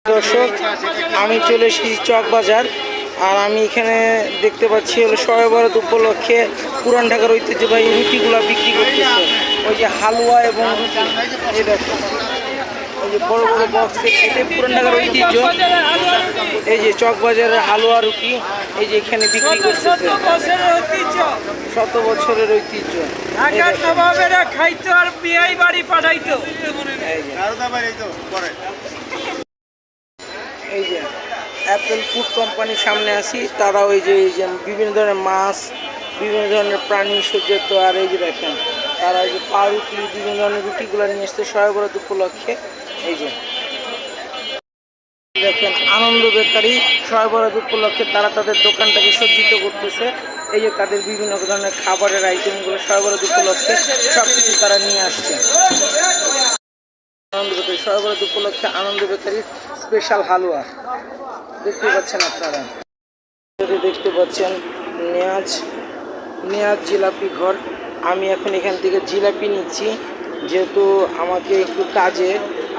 দর্শক, আমি চলে এসেছি চক বাজার। আর আমি এখানে দেখতে পাচ্ছি হলো শবে বরাত উপলক্ষে পুরান ঢাকার ঐতিহ্যবাহী রুটিগুলো বিক্রি করতেছে। ওই যে হালুয়া এবং রুটি, এই দেখো ওই যে বড় বড় বক্সে, এটাই পুরান ঢাকার ঐতিহ্য। এই যে চক বাজারের হালুয়া রুটি, এই যে এখানে বিক্রি করতেছে। শত বছরের ঐতিহ্য। এই যে অ্যাপেল ফুড কোম্পানির সামনে আছি, তারা ওই যে বিভিন্ন ধরনের মাছ, বিভিন্ন ধরনের প্রাণী সজ্জিত। আর এই যে দেখেন তারা এই যে পাউরুটি, বিভিন্ন ধরনের রুটিগুলো নিয়ে এসছে শবে বরাত উপলক্ষে। এই যে দেখেন আনন্দ বেকারি শবে বরাত উপলক্ষে তারা তাদের দোকানটাকে সজ্জিত করতেছে। এই যে তাদের বিভিন্ন ধরনের খাবারের আইটেমগুলো শবে বরাত উপলক্ষে সব কিছু তারা নিয়ে আসছে। আনন্দ বেকারি শবে বরাত উপলক্ষে আনন্দ বেকারির স্পেশাল হালুয়া দেখতে পাচ্ছেন আপনারা। দেখতে পাচ্ছেন নেয়াজ নেয়াজ জিলাপি ঘর। আমি এখন এখান থেকে জিলাপি নিচ্ছি, যেহেতু আমাকে একটু কাজে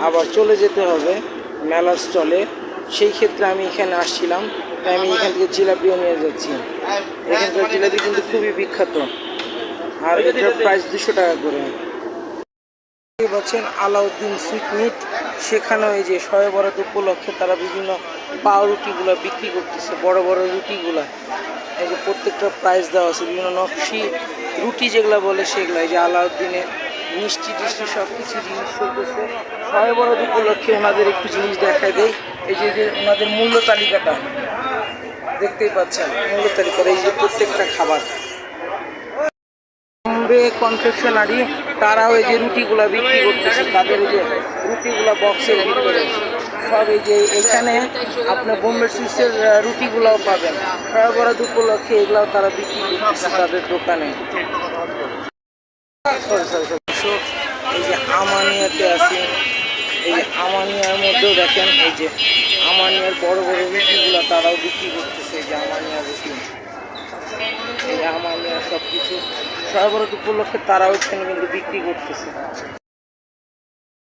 আবার চলে যেতে হবে মেলার স্টলে। সেই ক্ষেত্রে আমি এখানে আসছিলাম, তাই আমি এখান থেকে জিলাপিও নিয়ে যাচ্ছি। এখানকার জিলাপি কিন্তু খুবই বিখ্যাত, আর এটার প্রাইস 200 টাকা করে। পাচ্ছেন আলাউদ্দিন সুইট মিট, সেখানেও এই যে শবে বরাত উপলক্ষে তারা বিভিন্ন পাউরুটিগুলো বিক্রি করতেছে, বড় বড় রুটিগুলা। এই যে প্রত্যেকটা প্রাইস দেওয়া আছে, বিভিন্ন নকশি রুটি যেগুলো বলে সেগুলো। এই যে আলাউদ্দিনের মিষ্টি টিষ্টি সব কিছু জিনিস চলতেছে। শবে বরাত উপলক্ষে ওনাদের একটু জিনিস দেখায় দেয়। এই যে ওনাদের মূল্য তালিকাটা দেখতেই পাচ্ছেন, মূল্য তালিকার এই যে প্রত্যেকটা খাবার। কনফেকশনারি, তারাও এই যে রুটিগুলা বিক্রি করতেছে, তাদের এই যে রুটিগুলা বক্সের ভিতরে সব। এই যে এখানে আপনার বোম্বে সুইটসের রুটিগুলাও পাবেন শবে বরাত উপলক্ষে, এগুলাও তারা বিক্রি করতেছে তাদের দোকানে। এই যে আমানিয়াতে আছে, এই যে আমানিয়ার মধ্যেও দেখেন এই যে আমানিয়ার বড় বড় রুটিগুলা তারাও বিক্রি করতেছে। এই যে আমানিয়ার রুটি, এই আমানিয়া সব কিছু শবে বরাত উপলক্ষে তারাও এখানে কিন্তু বিক্রি করতেছে।